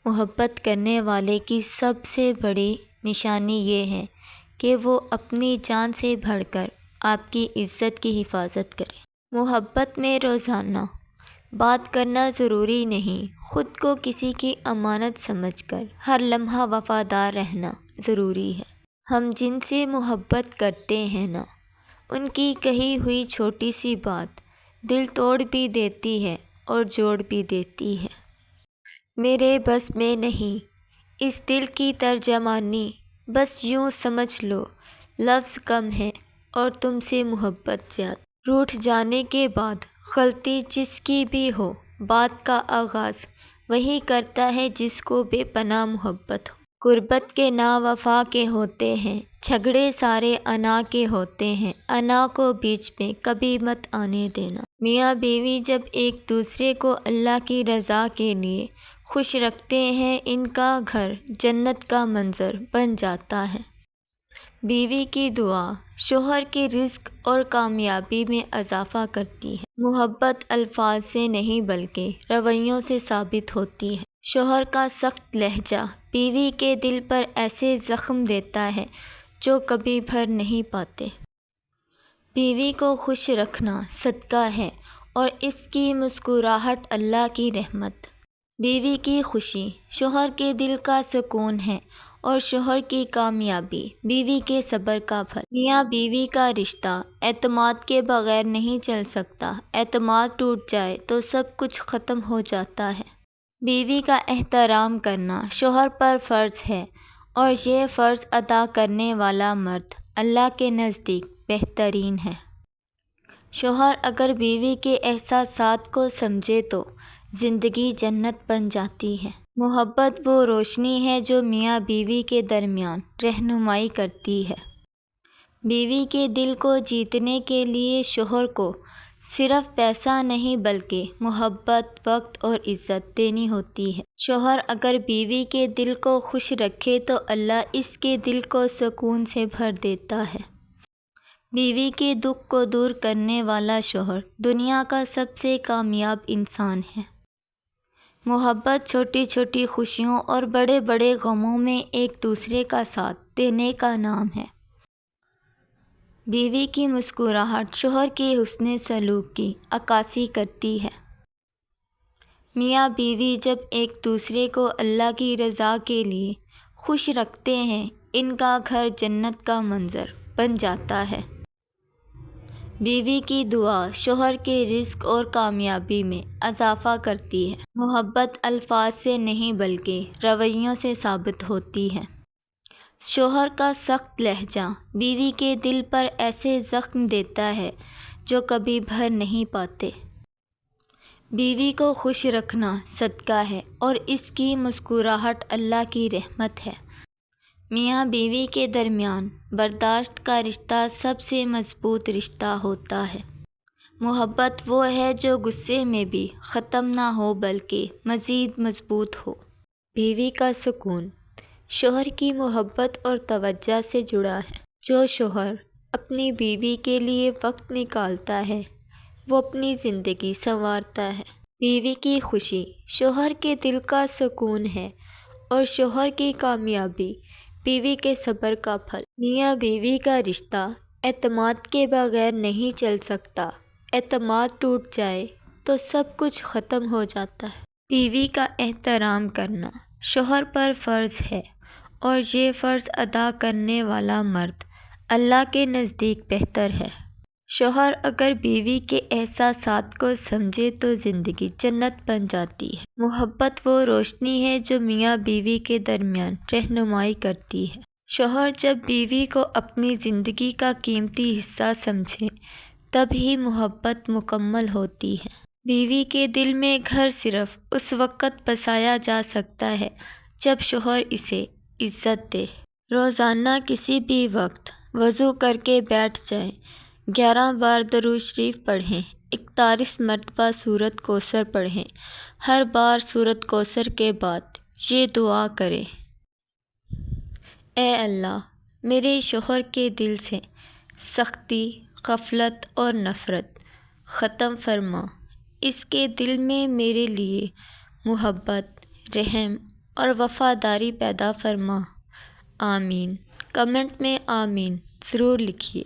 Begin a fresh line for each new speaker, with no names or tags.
محبت کرنے والے کی سب سے بڑی نشانی یہ ہے کہ وہ اپنی جان سے بڑھ کر آپ کی عزت کی حفاظت کرے۔ محبت میں روزانہ بات کرنا ضروری نہیں، خود کو کسی کی امانت سمجھ کر ہر لمحہ وفادار رہنا ضروری ہے۔ ہم جن سے محبت کرتے ہیں نا، ان کی کہی ہوئی چھوٹی سی بات دل توڑ بھی دیتی ہے اور جوڑ بھی دیتی ہے۔ میرے بس میں نہیں اس دل کی ترجمانی، بس یوں سمجھ لو لفظ کم ہے اور تم سے محبت زیادہ۔ روٹھ جانے کے بعد غلطی جس کی بھی ہو، بات کا آغاز وہی کرتا ہے جس کو بے پناہ محبت ہو۔ غربت کے نا وفا کے ہوتے ہیں، جھگڑے سارے انا کے ہوتے ہیں، انا کو بیچ میں کبھی مت آنے دینا۔ میاں بیوی جب ایک دوسرے کو اللہ کی رضا کے لیے خوش رکھتے ہیں، ان کا گھر جنت کا منظر بن جاتا ہے۔ بیوی کی دعا شوہر کے رزق اور کامیابی میں اضافہ کرتی ہے۔ محبت الفاظ سے نہیں بلکہ رویوں سے ثابت ہوتی ہے۔ شوہر کا سخت لہجہ بیوی کے دل پر ایسے زخم دیتا ہے جو کبھی بھر نہیں پاتے۔ بیوی کو خوش رکھنا صدقہ ہے اور اس کی مسکراہٹ اللہ کی رحمت۔ بیوی کی خوشی شوہر کے دل کا سکون ہے اور شوہر کی کامیابی بیوی کے صبر کا پھل۔ میاں بیوی کا رشتہ اعتماد کے بغیر نہیں چل سکتا، اعتماد ٹوٹ جائے تو سب کچھ ختم ہو جاتا ہے۔ بیوی کا احترام کرنا شوہر پر فرض ہے اور یہ فرض ادا کرنے والا مرد اللہ کے نزدیک بہترین ہے۔ شوہر اگر بیوی کے احساسات کو سمجھے تو زندگی جنت بن جاتی ہے۔ محبت وہ روشنی ہے جو میاں بیوی کے درمیان رہنمائی کرتی ہے۔ بیوی کے دل کو جیتنے کے لیے شوہر کو صرف پیسہ نہیں بلکہ محبت، وقت اور عزت دینی ہوتی ہے۔ شوہر اگر بیوی کے دل کو خوش رکھے تو اللہ اس کے دل کو سکون سے بھر دیتا ہے۔ بیوی کے دکھ کو دور کرنے والا شوہر دنیا کا سب سے کامیاب انسان ہے۔ محبت چھوٹی چھوٹی خوشیوں اور بڑے بڑے غموں میں ایک دوسرے کا ساتھ دینے کا نام ہے۔ بیوی کی مسکراہٹ شوہر کے حسن سلوک کی عکاسی کرتی ہے۔ میاں بیوی جب ایک دوسرے کو اللہ کی رضا کے لیے خوش رکھتے ہیں، ان کا گھر جنت کا منظر بن جاتا ہے۔ بیوی کی دعا شوہر کے رزق اور کامیابی میں اضافہ کرتی ہے۔ محبت الفاظ سے نہیں بلکہ رویوں سے ثابت ہوتی ہے۔ شوہر کا سخت لہجہ بیوی کے دل پر ایسے زخم دیتا ہے جو کبھی بھر نہیں پاتے۔ بیوی کو خوش رکھنا صدقہ ہے اور اس کی مسکراہٹ اللہ کی رحمت ہے۔ میاں بیوی کے درمیان برداشت کا رشتہ سب سے مضبوط رشتہ ہوتا ہے۔ محبت وہ ہے جو غصے میں بھی ختم نہ ہو بلکہ مزید مضبوط ہو۔ بیوی کا سکون شوہر کی محبت اور توجہ سے جڑا ہے۔ جو شوہر اپنی بیوی کے لیے وقت نکالتا ہے وہ اپنی زندگی سنوارتا ہے۔ بیوی کی خوشی شوہر کے دل کا سکون ہے اور شوہر کی کامیابی بیوی کے صبر کا پھل۔ میاں بیوی کا رشتہ اعتماد کے بغیر نہیں چل سکتا، اعتماد ٹوٹ جائے تو سب کچھ ختم ہو جاتا ہے۔ بیوی کا احترام کرنا شوہر پر فرض ہے اور یہ فرض ادا کرنے والا مرد اللہ کے نزدیک بہتر ہے۔ شوہر اگر بیوی کے احساسات کو سمجھے تو زندگی جنت بن جاتی ہے۔ محبت وہ روشنی ہے جو میاں بیوی کے درمیان رہنمائی کرتی ہے۔ شوہر جب بیوی کو اپنی زندگی کا قیمتی حصہ سمجھے تب ہی محبت مکمل ہوتی ہے۔ بیوی کے دل میں گھر صرف اس وقت بسایا جا سکتا ہے جب شوہر اسے عزت دے۔ روزانہ کسی بھی وقت وضو کر کے بیٹھ جائیں، 11 بار درود شریف پڑھیں، 41 مرتبہ سورۃ کوثر پڑھیں۔ ہر بار سورۃ کوثر کے بعد یہ دعا کریں: اے اللہ، میرے شوہر کے دل سے سختی، غفلت اور نفرت ختم فرما، اس کے دل میں میرے لیے محبت، رحم اور وفاداری پیدا فرما۔ آمین۔ کمنٹ میں آمین ضرور لکھیے۔